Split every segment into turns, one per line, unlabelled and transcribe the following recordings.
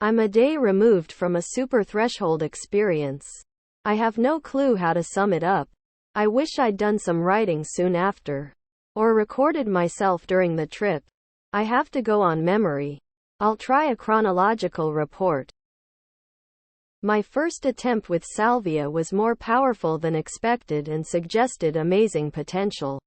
I'm a day removed from a super threshold experience. I have no clue how to sum it up. I wish I'd done some writing soon after. Or recorded myself during the trip. I have to go on memory. I'll try a chronological report. My first attempt with salvia was more powerful than expected and suggested amazing potential.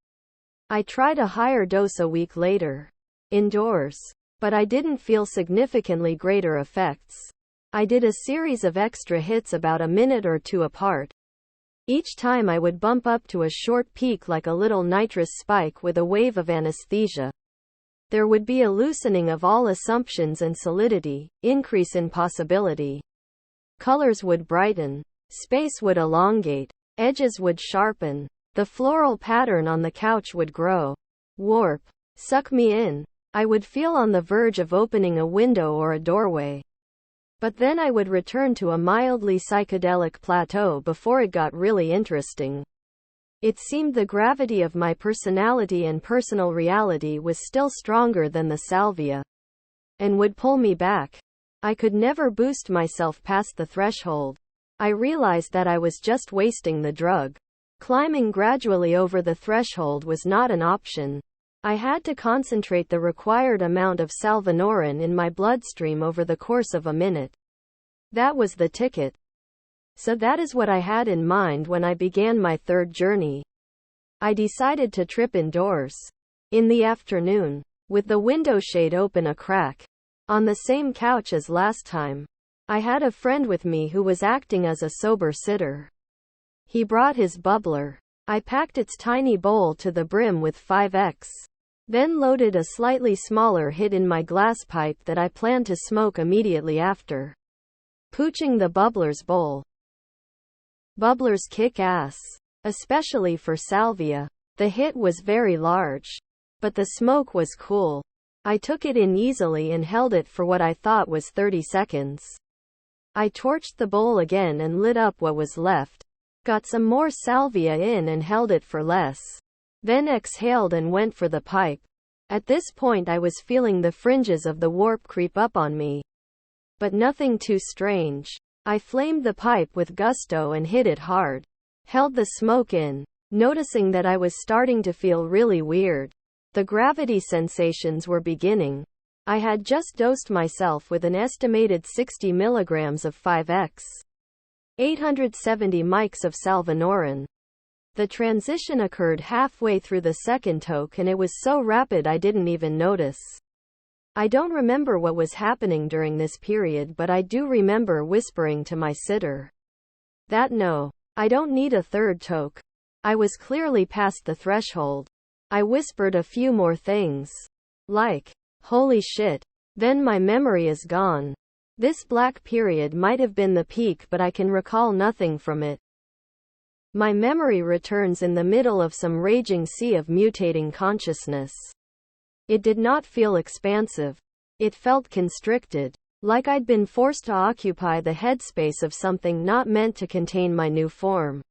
I tried a higher dose a week later. Indoors. But I didn't feel significantly greater effects. I did a series of extra hits about a minute or two apart. Each time I would bump up to a short peak like a little nitrous spike with a wave of anesthesia. There would be a loosening of all assumptions and solidity, increase in possibility. Colors would brighten. Space would elongate. Edges would sharpen. The floral pattern on the couch would grow. Warp. Suck me in. I would feel on the verge of opening a window or a doorway. But then I would return to a mildly psychedelic plateau before it got really interesting. It seemed the gravity of my personality and personal reality was still stronger than the salvia. And would pull me back. I could never boost myself past the threshold. I realized that I was just wasting the drug. Climbing gradually over the threshold was not an option. I had to concentrate the required amount of salvinorin in my bloodstream over the course of a minute. That was the ticket. So that is what I had in mind when I began my third journey. I decided to trip indoors. In the afternoon. With the window shade open a crack. On the same couch as last time. I had a friend with me who was acting as a sober sitter. He brought his bubbler. I packed its tiny bowl to the brim with 5x. Then loaded a slightly smaller hit in my glass pipe that I planned to smoke immediately after. Pooching the bubbler's bowl. Bubblers kick ass. Especially for salvia. The hit was very large. But the smoke was cool. I took it in easily and held it for what I thought was 30 seconds. I torched the bowl again and lit up what was left. Got some more salvia in and held it for less. Then exhaled and went for the pipe. At this point I was feeling the fringes of the warp creep up on me. But nothing too strange. I flamed the pipe with gusto and hit it hard. Held the smoke in, noticing that I was starting to feel really weird. The gravity sensations were beginning. I had just dosed myself with an estimated 60 milligrams of 5x. 870 mics of salvinorin. The transition occurred halfway through the second toke and it was so rapid I didn't even notice. I don't remember what was happening during this period, but I do remember whispering to my sitter that no, I don't need a third toke. I was clearly past the threshold. I whispered a few more things. Like, holy shit. Then my memory is gone. This black period might have been the peak, but I can recall nothing from it. My memory returns in the middle of some raging sea of mutating consciousness. It did not feel expansive. It felt constricted. Like I'd been forced to occupy the headspace of something not meant to contain my new form.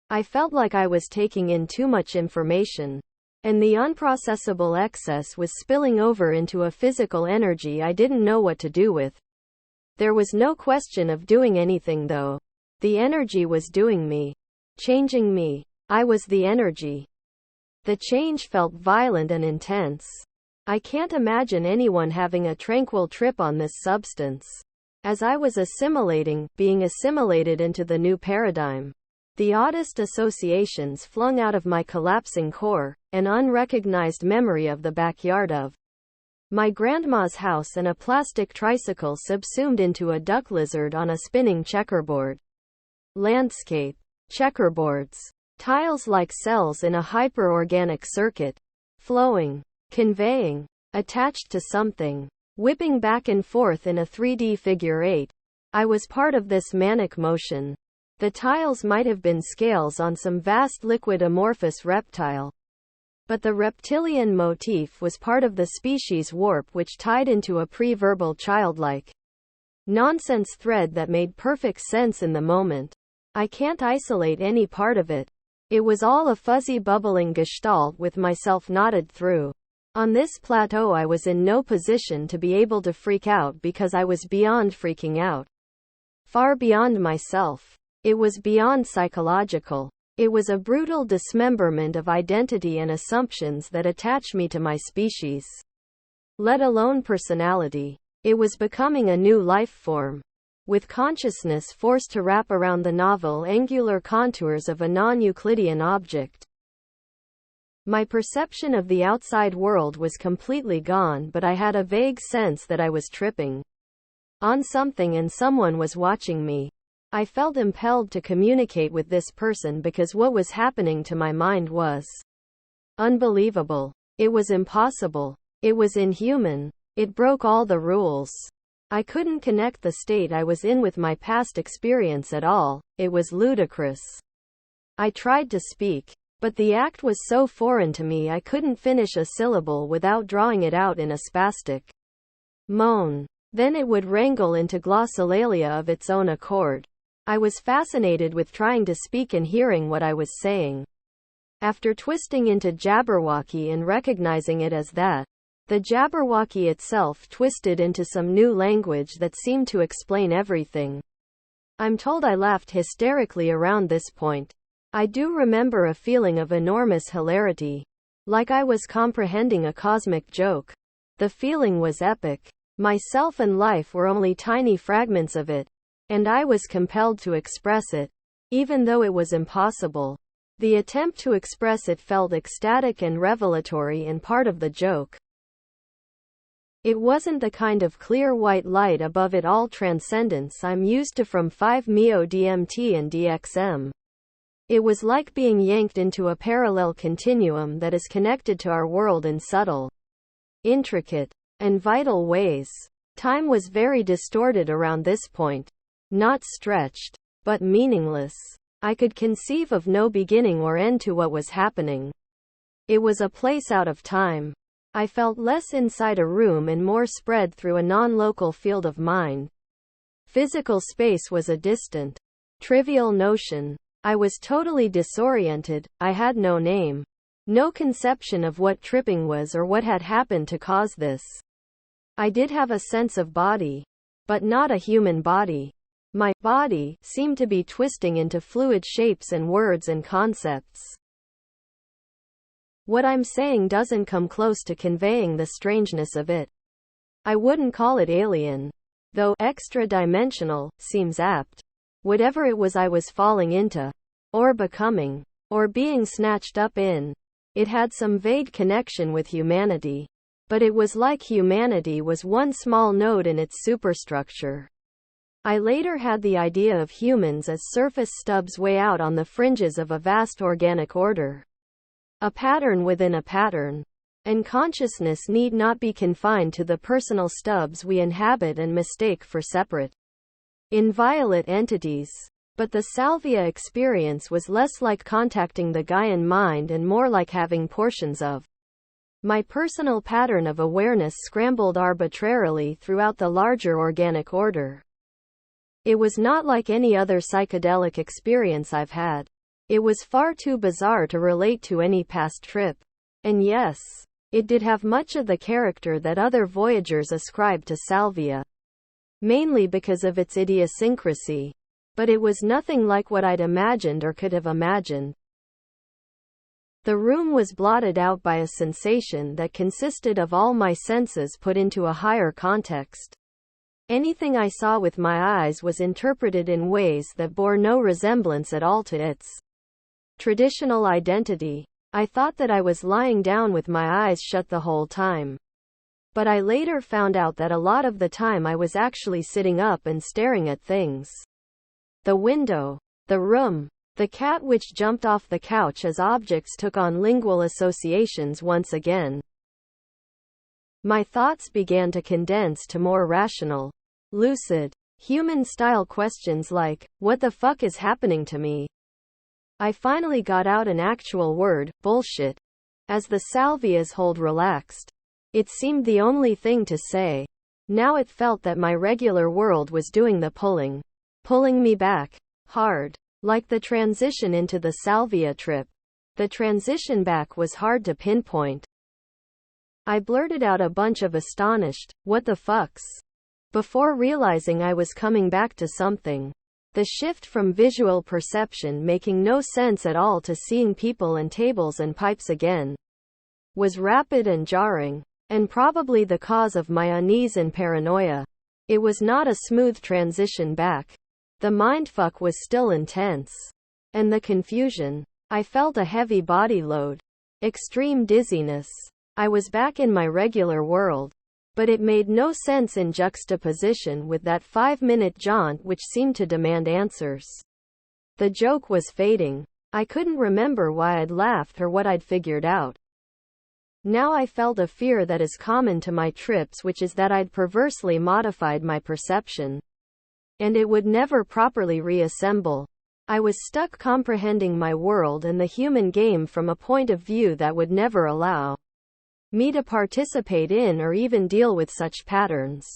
I felt like I was taking in too much information. And the unprocessable excess was spilling over into a physical energy I didn't know what to do with. There was no question of doing anything though. The energy was doing me. Changing me. I was the energy. The change felt violent and intense. I can't imagine anyone having a tranquil trip on this substance. As I was being assimilated into the new paradigm. The oddest associations flung out of my collapsing core, an unrecognized memory of the backyard of my grandma's house and a plastic tricycle subsumed into a duck lizard on a spinning checkerboard. Landscape. Checkerboards. Tiles like cells in a hyper-organic circuit. Flowing. Conveying. Attached to something. Whipping back and forth in a 3D figure 8. I was part of this manic motion. The tiles might have been scales on some vast liquid amorphous reptile. But the reptilian motif was part of the species warp which tied into a pre-verbal childlike nonsense thread that made perfect sense in the moment. I can't isolate any part of it. It was all a fuzzy bubbling gestalt with myself knotted through. On this plateau I was in no position to be able to freak out because I was beyond freaking out. Far beyond myself. It was beyond psychological. It was a brutal dismemberment of identity and assumptions that attach me to my species. Let alone personality. It was becoming a new life form, with consciousness forced to wrap around the novel angular contours of a non-Euclidean object. My perception of the outside world was completely gone, but I had a vague sense that I was tripping on something and someone was watching me. I felt impelled to communicate with this person because what was happening to my mind was unbelievable. It was impossible. It was inhuman. It broke all the rules. I couldn't connect the state I was in with my past experience at all. It was ludicrous. I tried to speak, but the act was so foreign to me I couldn't finish a syllable without drawing it out in a spastic moan. Then it would wrangle into glossolalia of its own accord. I was fascinated with trying to speak and hearing what I was saying. After twisting into Jabberwocky and recognizing it as that, the Jabberwocky itself twisted into some new language that seemed to explain everything. I'm told I laughed hysterically around this point. I do remember a feeling of enormous hilarity, like I was comprehending a cosmic joke. The feeling was epic. Myself and life were only tiny fragments of it, and I was compelled to express it, even though it was impossible. The attempt to express it felt ecstatic and revelatory and part of the joke. It wasn't the kind of clear white light above it all transcendence I'm used to from 5-MeO-DMT and DXM. It was like being yanked into a parallel continuum that is connected to our world in subtle, intricate, and vital ways. Time was very distorted around this point. Not stretched, but meaningless. I could conceive of no beginning or end to what was happening. It was a place out of time. I felt less inside a room and more spread through a non-local field of mind. Physical space was a distant, trivial notion. I was totally disoriented. I had no name. No conception of what tripping was or what had happened to cause this. I did have a sense of body, but not a human body. My body seemed to be twisting into fluid shapes and words and concepts. What I'm saying doesn't come close to conveying the strangeness of it. I wouldn't call it alien, though extra-dimensional seems apt. Whatever it was I was falling into, or becoming, or being snatched up in, it had some vague connection with humanity. But it was like humanity was one small node in its superstructure. I later had the idea of humans as surface stubs way out on the fringes of a vast organic order. A pattern within a pattern. And consciousness need not be confined to the personal stubs we inhabit and mistake for separate, inviolate entities. But the salvia experience was less like contacting the Gaian mind and more like having portions of my personal pattern of awareness scrambled arbitrarily throughout the larger organic order. It was not like any other psychedelic experience I've had. It was far too bizarre to relate to any past trip. And yes, it did have much of the character that other voyagers ascribed to salvia, mainly because of its idiosyncrasy. But it was nothing like what I'd imagined or could have imagined. The room was blotted out by a sensation that consisted of all my senses put into a higher context. Anything I saw with my eyes was interpreted in ways that bore no resemblance at all to its traditional identity. I thought that I was lying down with my eyes shut the whole time. But I later found out that a lot of the time I was actually sitting up and staring at things. The window, the room, the cat which jumped off the couch as objects took on lingual associations once again. My thoughts began to condense to more rational, lucid, human-style questions like, what the fuck is happening to me? I finally got out an actual word, bullshit. As the salvia's hold relaxed, it seemed the only thing to say. Now it felt that my regular world was doing the pulling me back, hard. Like the transition into the salvia trip. The transition back was hard to pinpoint. I blurted out a bunch of astonished, "What the fucks?" before realizing I was coming back to something. The shift from visual perception making no sense at all to seeing people and tables and pipes again was rapid and jarring, and probably the cause of my unease and paranoia. It was not a smooth transition back. The mindfuck was still intense. And the confusion. I felt a heavy body load. Extreme dizziness. I was back in my regular world. But it made no sense in juxtaposition with that 5-minute jaunt which seemed to demand answers. The joke was fading. I couldn't remember why I'd laughed or what I'd figured out. Now I felt a fear that is common to my trips, which is that I'd perversely modified my perception. And it would never properly reassemble. I was stuck comprehending my world and the human game from a point of view that would never allow me to participate in or even deal with such patterns.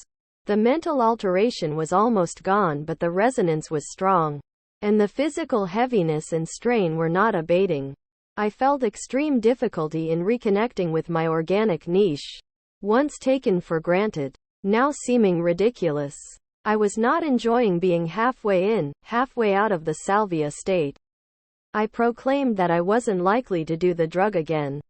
The mental alteration was almost gone, but the resonance was strong. And the physical heaviness and strain were not abating. I felt extreme difficulty in reconnecting with my organic niche, once taken for granted, now seeming ridiculous. I was not enjoying being halfway in, halfway out of the salvia state. I proclaimed that I wasn't likely to do the drug again.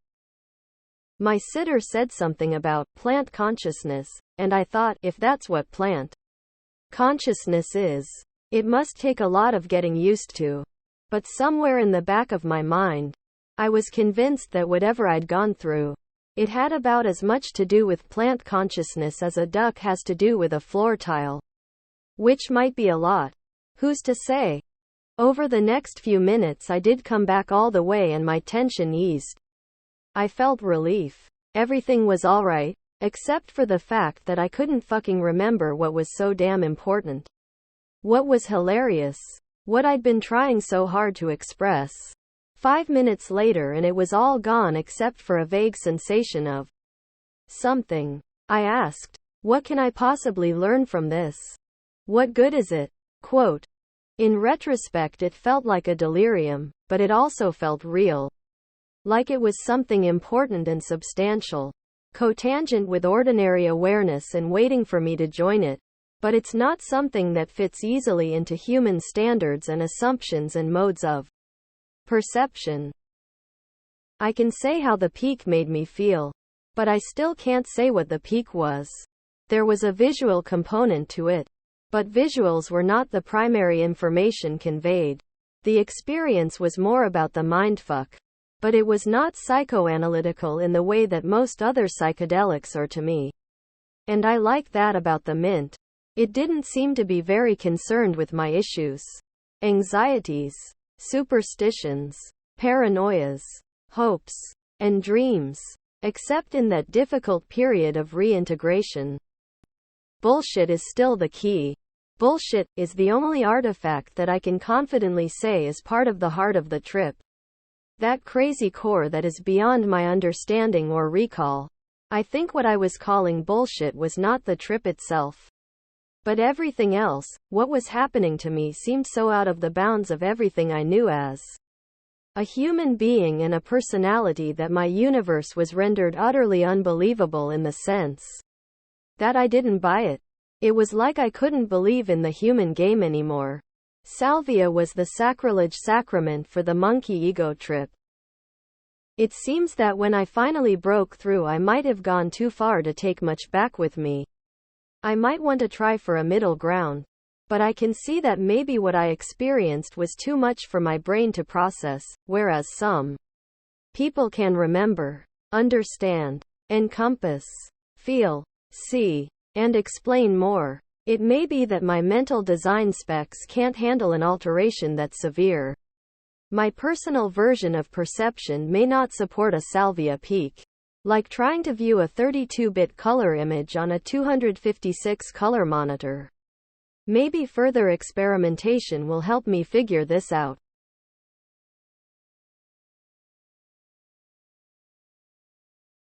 My sitter said something about plant consciousness, and I thought, if that's what plant consciousness is, it must take a lot of getting used to. But somewhere in the back of my mind, I was convinced that whatever I'd gone through, it had about as much to do with plant consciousness as a duck has to do with a floor tile. Which might be a lot. Who's to say? Over the next few minutes I did come back all the way and my tension eased. I felt relief. Everything was alright, except for the fact that I couldn't fucking remember what was so damn important. What was hilarious. What I'd been trying so hard to express. 5 minutes later and it was all gone except for a vague sensation of something. I asked, what can I possibly learn from this? What good is it? Quote. In retrospect it felt like a delirium, but it also felt real. Like it was something important and substantial. Cotangent with ordinary awareness and waiting for me to join it. But it's not something that fits easily into human standards and assumptions and modes of perception. I can say how the peak made me feel. But I still can't say what the peak was. There was a visual component to it. But visuals were not the primary information conveyed. The experience was more about the mindfuck. But it was not psychoanalytical in the way that most other psychedelics are to me. And I like that about the mint. It didn't seem to be very concerned with my issues. Anxieties, superstitions, paranoias, hopes, and dreams. Except in that difficult period of reintegration. Bullshit is still the key. Bullshit is the only artifact that I can confidently say is part of the heart of the trip. That crazy core that is beyond my understanding or recall. I think what I was calling bullshit was not the trip itself. But everything else, what was happening to me seemed so out of the bounds of everything I knew as a human being and a personality that my universe was rendered utterly unbelievable in the sense that I didn't buy it. It was like I couldn't believe in the human game anymore. Salvia was the sacrilege sacrament for the monkey ego trip. It seems that when I finally broke through I might have gone too far to take much back with me. I might want to try for a middle ground. But I can see that maybe what I experienced was too much for my brain to process, whereas some people can remember, understand, encompass, feel, see, and explain more. It may be that my mental design specs can't handle an alteration that severe. My personal version of perception may not support a salvia peak. Like trying to view a 32-bit color image on a 256 color monitor. Maybe further experimentation will help me figure this out.